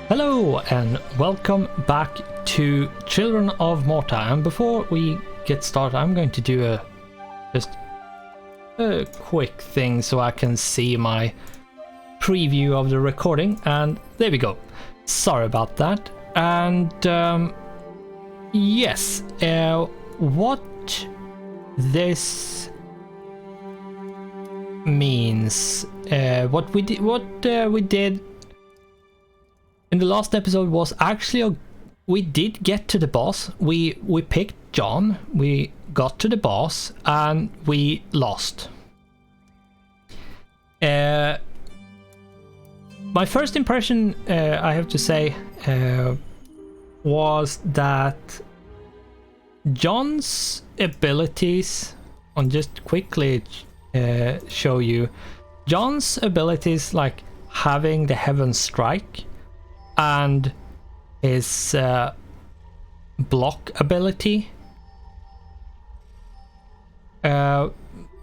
Hello and welcome back to Children of Morta, and before we get started I'm going to do just a quick thing so I can see my preview of the recording, and there we go. Sorry about that. And yes, what this means, what we did in the last episode was actually we did get to the boss. We picked John, we got to the boss, and we lost. My first impression, I have to say, was that John's abilities, I'll just quickly show you, John's abilities, like having the Heaven Strike and his block ability,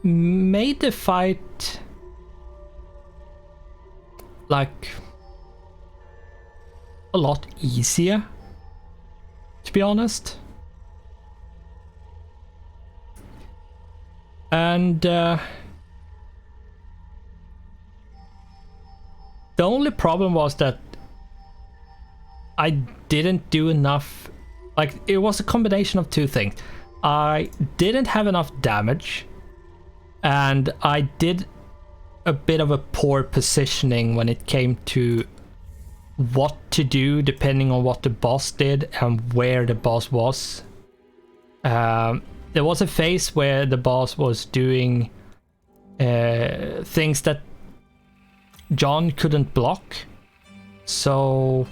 made the fight like a lot easier, to be honest. And the only problem was that I didn't do enough. Like, it was a combination of two things. I didn't have enough damage, and I did a bit of a poor positioning when it came to what to do depending on what the boss did and where the boss was. There was a phase where the boss was doing things that John couldn't block, so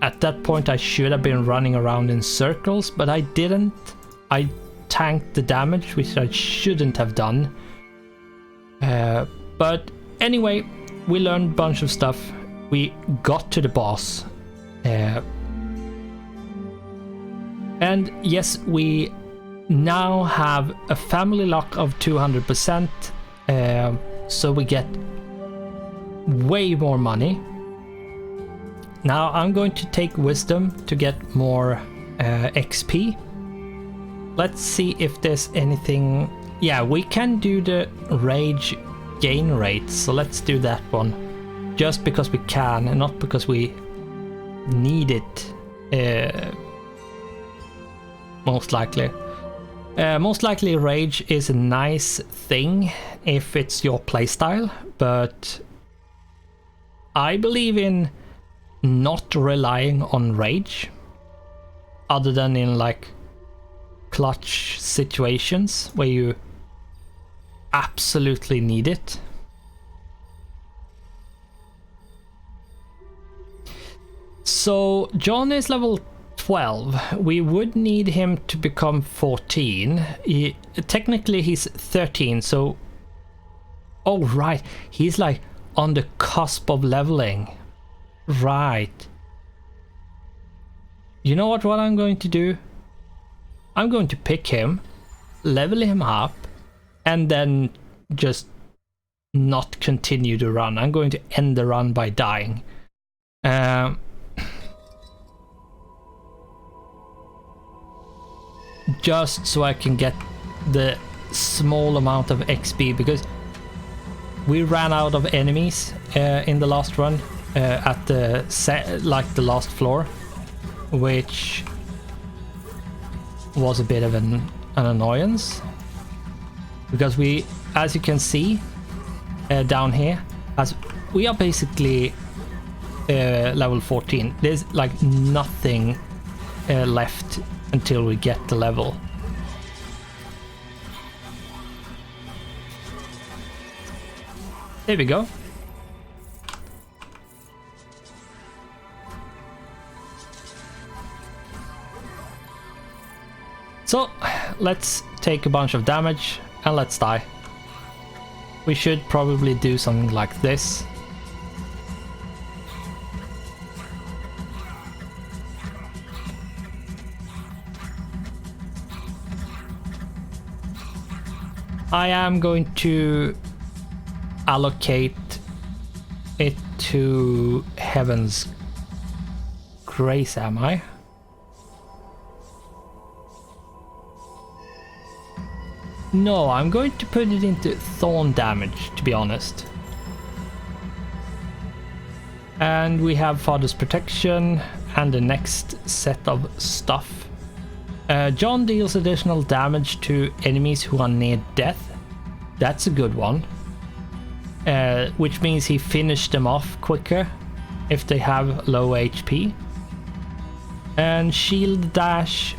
at that point I should have been running around in circles, but I didn't. I tanked the damage, which I shouldn't have done. But anyway, we learned a bunch of stuff. We got to the boss. And yes, we now have a family lock of 200%, so we get way more money. Now I'm going to take wisdom to get more XP. Let's see if there's anything. Yeah, we can do the rage gain rate, so let's do that one. Just because we can and not because we need it, most likely. Most likely rage is a nice thing if it's your playstyle, but I believe in not relying on rage other than in like clutch situations where you absolutely need it. So John is level 12. We would need him to become 14. Technically he's 13, so oh right, he's like on the cusp of leveling. Right. You know what I'm going to do? I'm going to pick him, level him up, and then just not continue the run. I'm going to end the run by dying. Just so I can get the small amount of XP, because we ran out of enemies in the last run. At the the last floor, which was a bit of an annoyance, because we, as you can see down here, as we are basically level 14, there's like nothing left until we get the level. There we go. So let's take a bunch of damage and let's die. We should probably do something like this. I am going to allocate it to Heaven's Grace, am I? No, I'm going to put it into Thorn damage, to be honest. And we have Father's Protection and the next set of stuff. John deals additional damage to enemies who are near death. That's a good one. Which means he finished them off quicker if they have low HP. And Shield Dash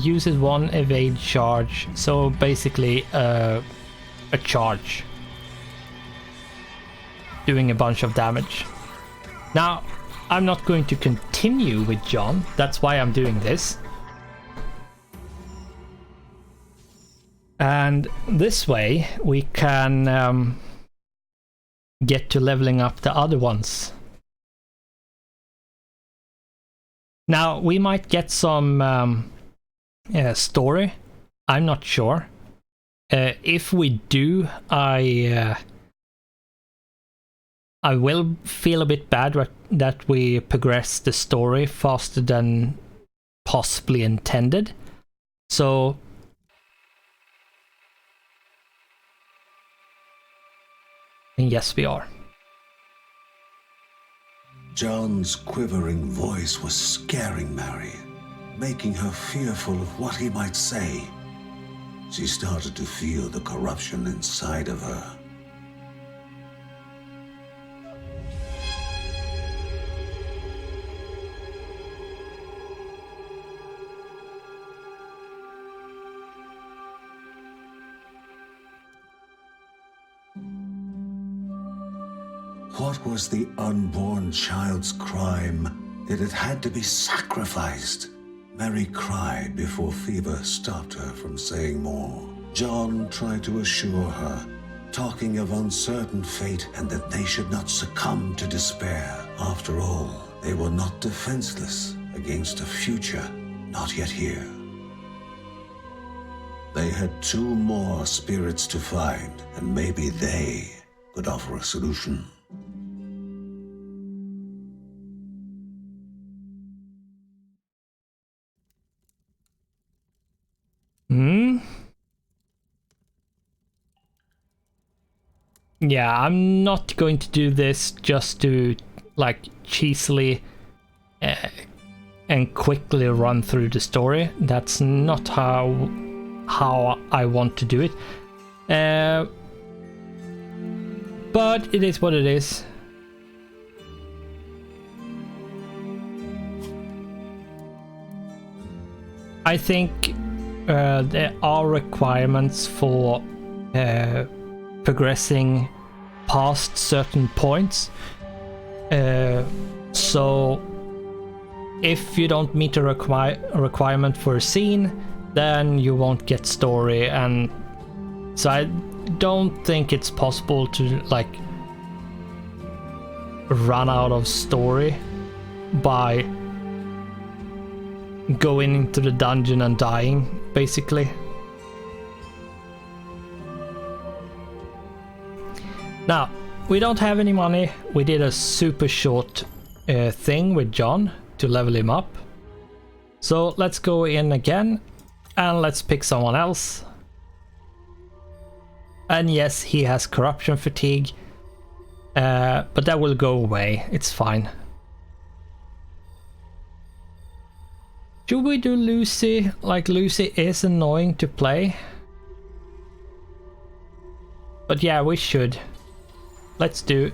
uses 1 evade charge, so basically a charge. Doing a bunch of damage. Now, I'm not going to continue with John, that's why I'm doing this. And this way we can get to leveling up the other ones. Now, we might get some story, I'm not sure. If we do, I will feel a bit bad that we progress the story faster than possibly intended. So yes, we are. John's quivering voice was scaring Mary, making her fearful of what he might say. She started to feel the corruption inside of her. What was the unborn child's crime that it had to be sacrificed? Mary cried before fever stopped her from saying more. John tried to assure her, talking of uncertain fate and that they should not succumb to despair. After all, they were not defenseless against a future not yet here. They had 2 more spirits to find, and maybe they could offer a solution. Yeah, I'm not going to do this just to like cheesily and quickly run through the story. That's not how I want to do it. But it is what it is. I think there are requirements for progressing past certain points. So if you don't meet a requirement for a scene, then you won't get story, and so I don't think it's possible to like run out of story by going into the dungeon and dying, basically. Now, we don't have any money. We did a super short thing with John to level him up. So let's go in again and let's pick someone else. And yes, he has corruption fatigue, but that will go away. It's fine. Should we do Lucy? Like, Lucy is annoying to play. But yeah, we should. Let's do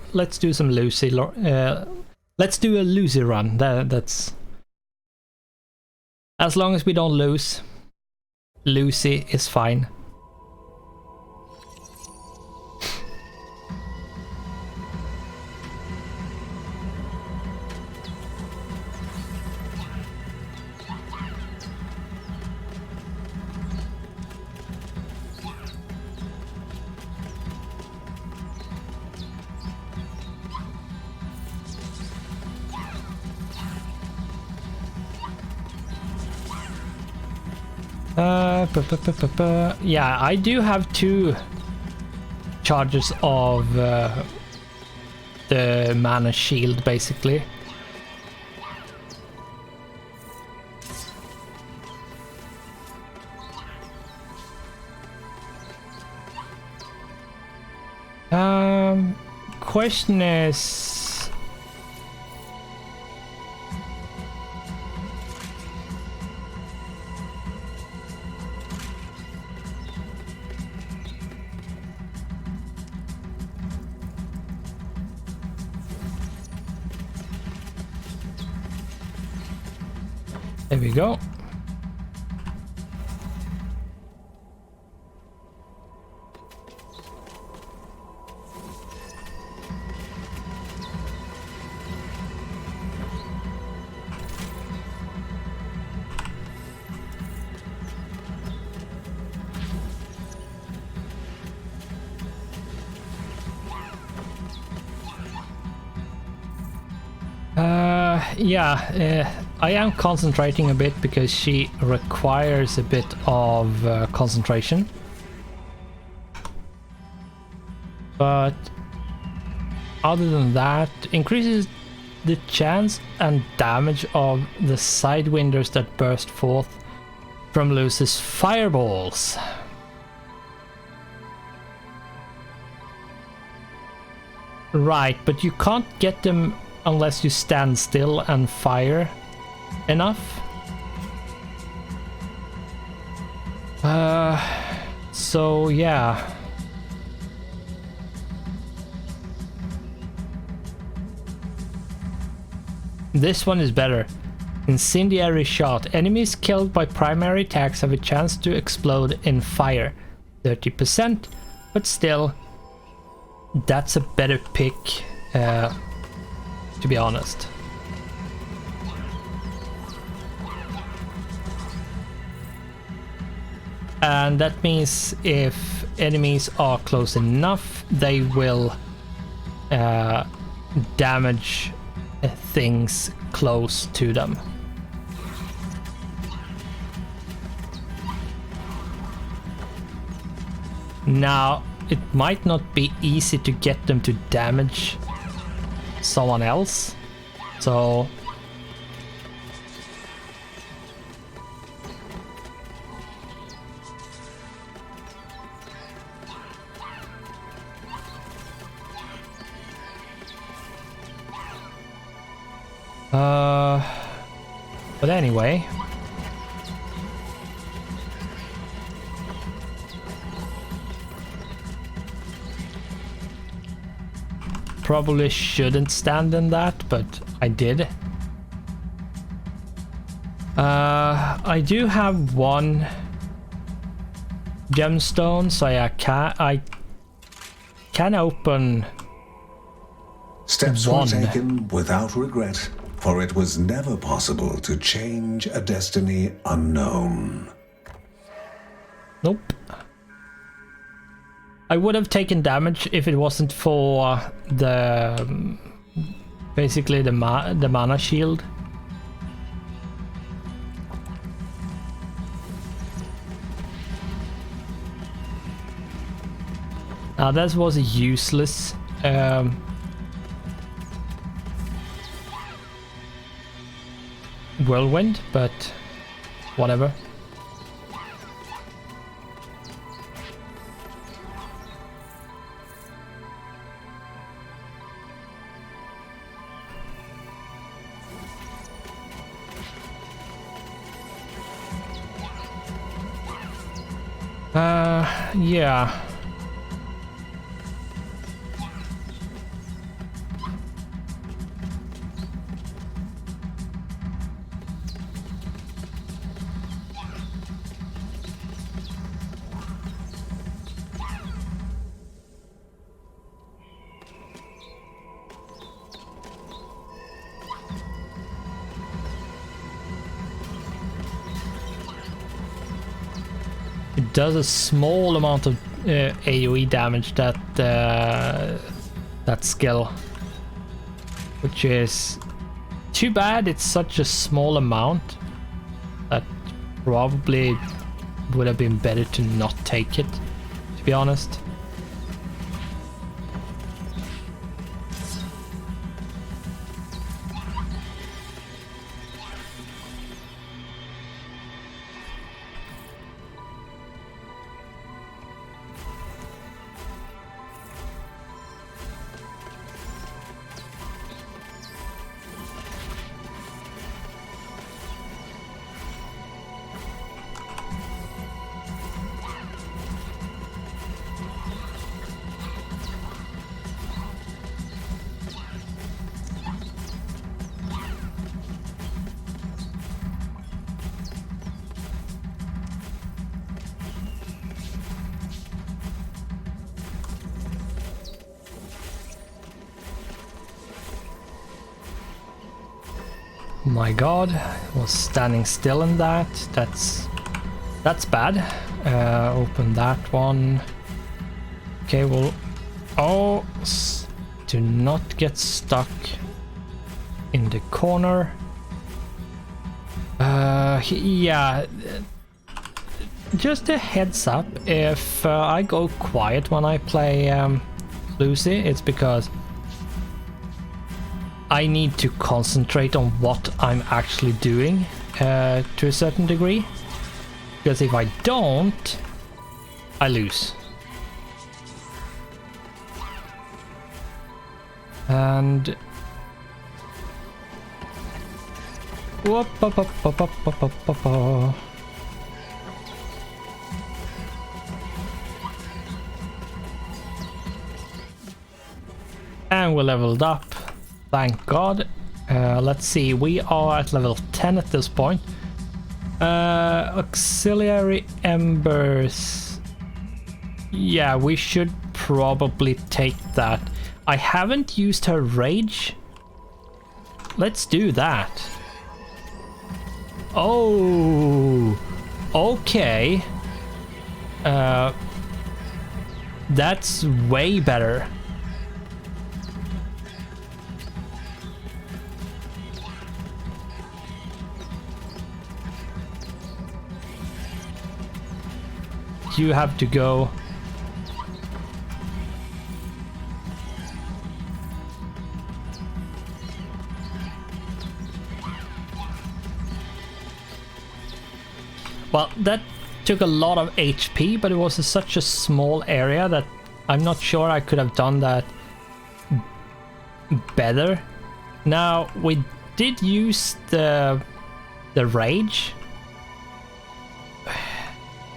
some Lucy. Let's do a Lucy run. That's as long as we don't lose. Lucy is fine. Yeah, I do have 2 charges of the mana shield basically. Question is, there we go. Yeah, I am concentrating a bit because she requires a bit of concentration. But other than that, increases the chance and damage of the sidewinders that burst forth from Lucy's fireballs. Right, but you can't get them unless you stand still and fire enough. So yeah. This one is better. Incendiary shot. Enemies killed by primary attacks have a chance to explode in fire. 30%, but still, that's a better pick. To be honest. And that means if enemies are close enough, they will damage things close to them. Now, it might not be easy to get them to damage someone else, so but anyway, probably shouldn't stand in that, but I did. I do have one gemstone, so I can open Steps one. were taken without regret, for it was never possible to change a destiny unknown. Nope. I would have taken damage if it wasn't for the basically the mana shield. Now that was a useless whirlwind, but whatever. Yeah. It does a small amount of AoE damage, that skill, which is too bad. It's such a small amount that probably would have been better to not take it, to be honest. my god, was standing still in that. That's bad. Open that one. Okay, well, oh, do not get stuck in the corner. Yeah, just a heads up, if I go quiet when I play Lucy, it's because I need to concentrate on what I'm actually doing to a certain degree. Because if I don't, I lose. And whoop, up, up, up, up, up, up, up, up. And we're leveled up, thank God. Let's see, we are at level 10 at this point. Auxiliary embers. Yeah, we should probably take that. I haven't used her rage. Let's do that. Oh, okay. That's way better. You have to go. Well, that took a lot of HP, but it was such a small area that I'm not sure I could have done that better. Now, we did use the rage.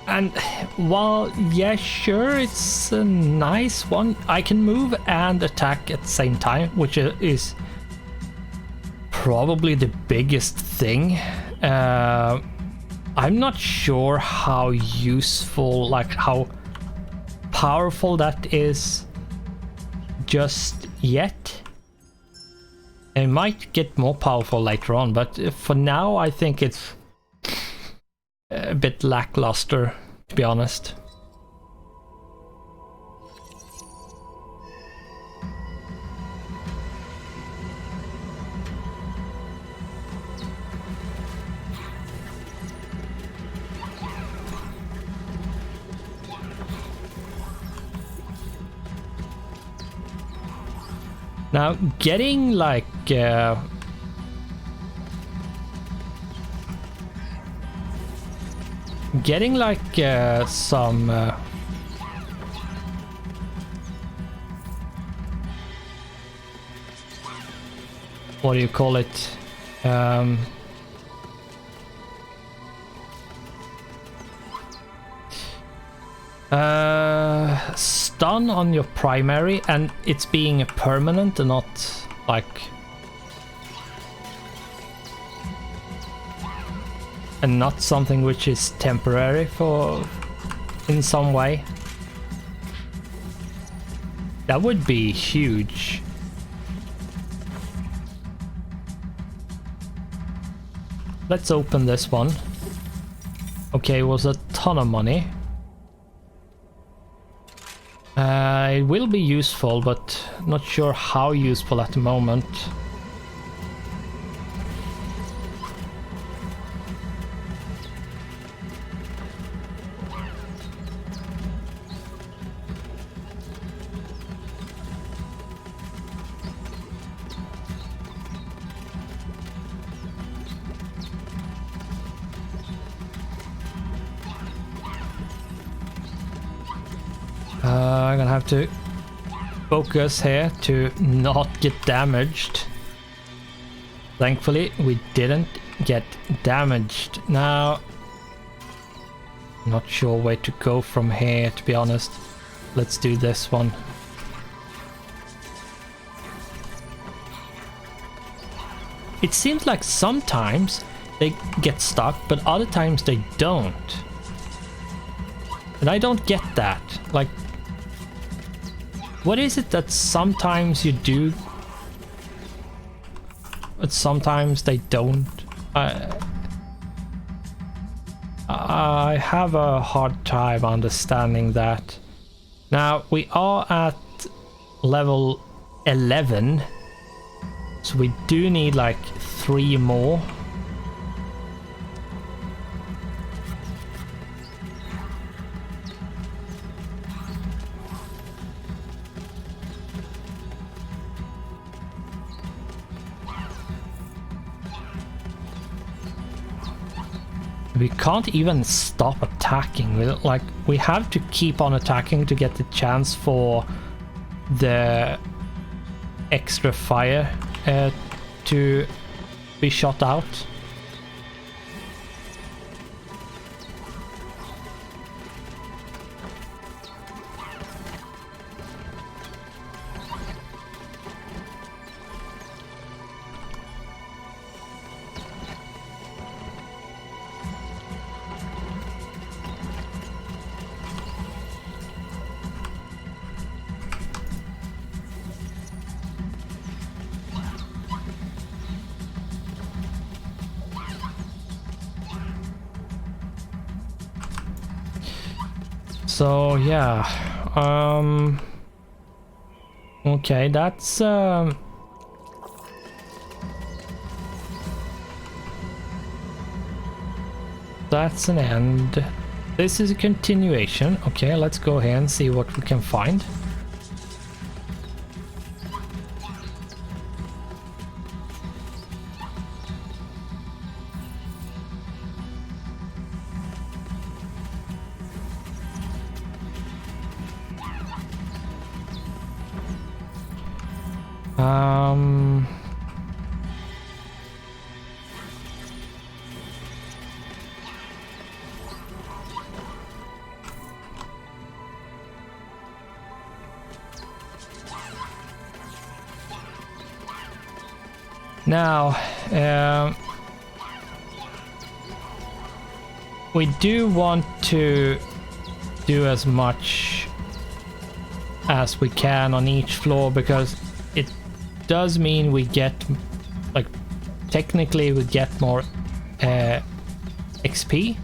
And while, yeah, sure, it's a nice one, I can move and attack at the same time, which is probably the biggest thing. I'm not sure how useful, like how powerful that is just yet. It might get more powerful later on, but for now I think it's a bit lackluster, to be honest. Now, getting like some what do you call it? Stun on your primary, and it's being permanent and not like, and not something which is temporary for in some way. That would be huge. Let's open this one. Okay, it was a ton of money. It will be useful, but not sure how useful at the moment. I'm gonna have to focus here to not get damaged. Thankfully, we didn't get damaged. Now, not sure where to go from here, to be honest. Let's do this one. It seems like sometimes they get stuck, but other times they don't. And I don't get that. Like, what is it that sometimes you do but sometimes they don't. I have a hard time understanding that. Now we are at level 11, so we do need like 3 more. We can't even stop attacking. We have to keep on attacking to get the chance for the extra fire to be shot out. So yeah, okay, that's an end. This is a continuation. Okay, let's go here and see what we can find. Now, we do want to do as much as we can on each floor, because it does mean we get, like, technically we get more XP.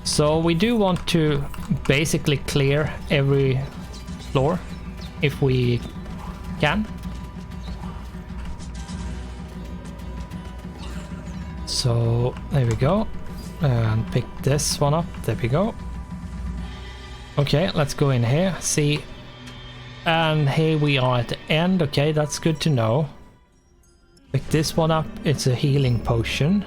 So we do want to basically clear every floor if we can. So there we go, and pick this one up. There we go. Okay, let's go in here, see, and here we are at the end. Okay, that's good to know. Pick this one up. It's a healing potion.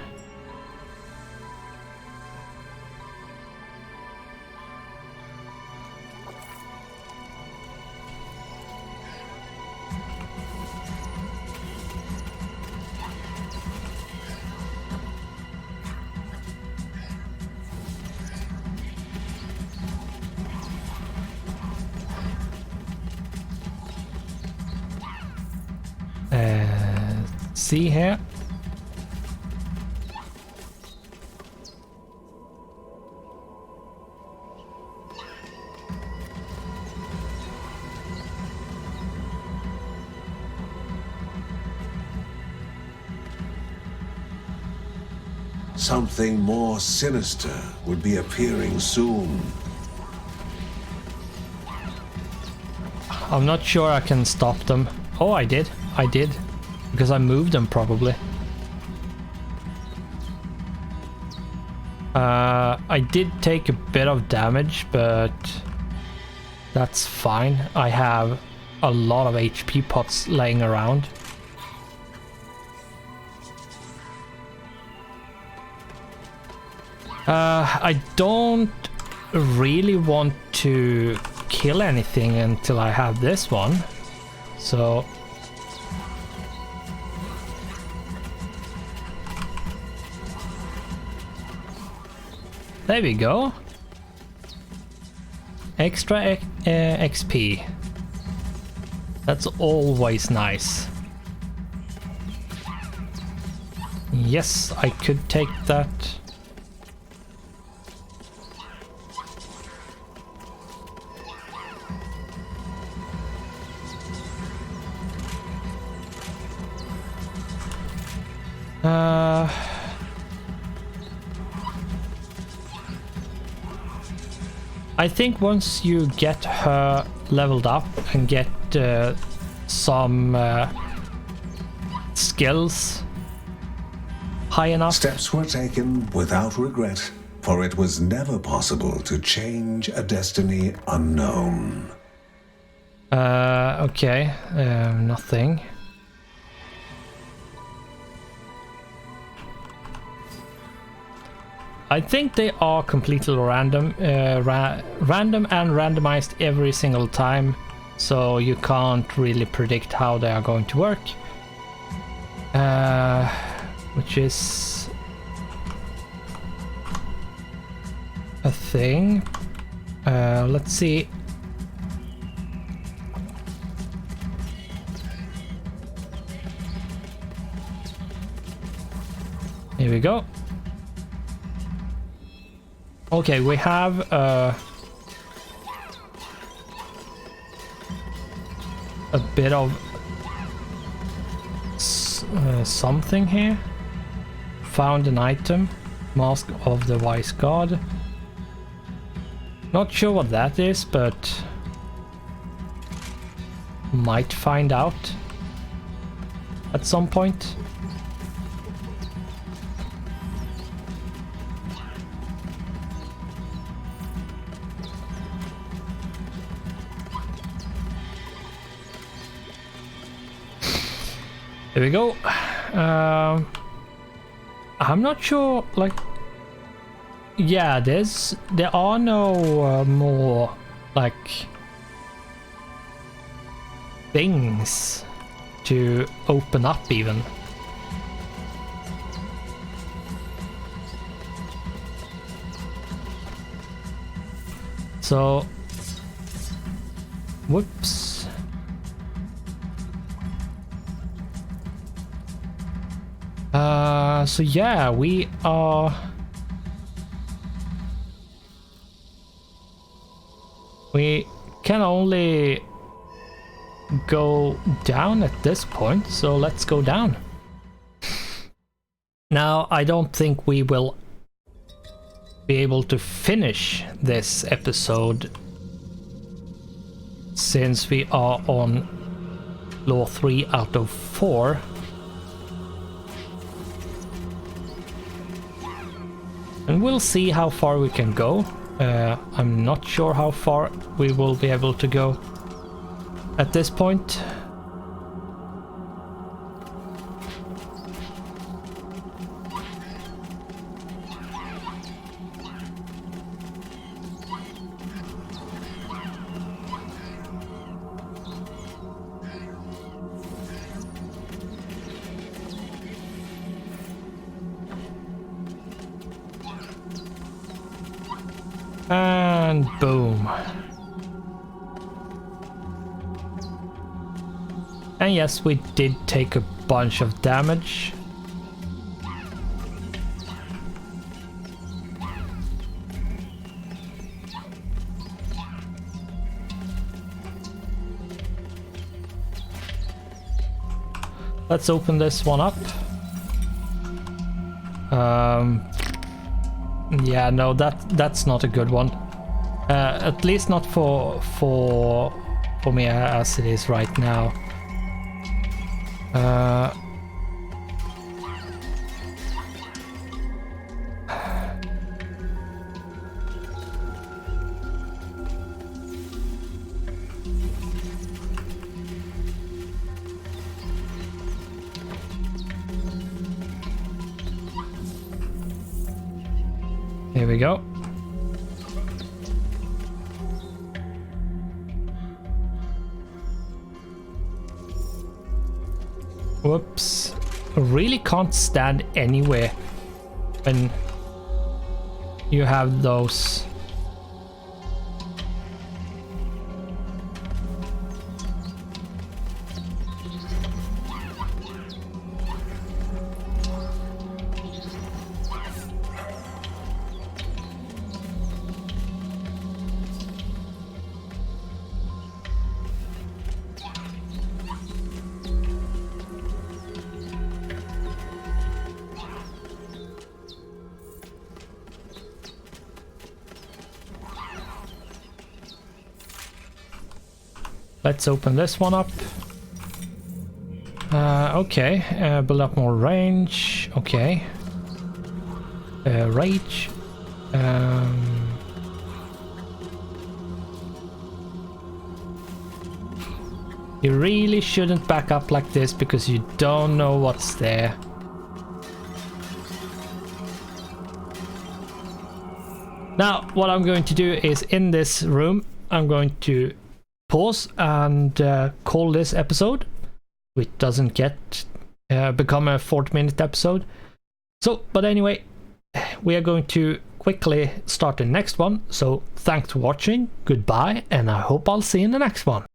See here. Something more sinister would be appearing soon. I'm not sure I can stop them. Oh, I did. I did. Because I moved them, probably. I did take a bit of damage, but that's fine. I have a lot of HP pots laying around. I don't really want to kill anything until I have this one. So there we go. Extra XP. That's always nice. Yes, I could take that. I think once you get her leveled up and get some skills high enough. Steps were taken without regret, for it was never possible to change a destiny unknown. Okay, nothing. I think they are completely random, random and randomized every single time, so you can't really predict how they are going to work. Which is a thing. Let's see. Here we go. Okay, we have a bit of something here. Found an item, Mask of the Wise God. Not sure what that is, but might find out at some point. There we go. I'm not sure, like, yeah, there are no more, like, things to open up even. So, whoops. So yeah, we can only go down at this point, so let's go down. Now, I don't think we will be able to finish this episode since we are on floor 3 out of 4. And we'll see how far we can go. I'm not sure how far we will be able to go at this point. And boom. And yes, we did take a bunch of damage. Let's open this one up. Yeah, no, that's not a good one. At least not for me as it is right now. Here we go. Whoops. Really can't stand anywhere when you have those Let's open this one up. Okay, build up more range. Okay. Rage. You really shouldn't back up like this because you don't know what's there. Now, what I'm going to do is in this room, I'm going to pause and call this episode. It doesn't get become a 40-minute episode. So, but anyway, we are going to quickly start the next one. So, thanks for watching, goodbye, and I hope I'll see you in the next one.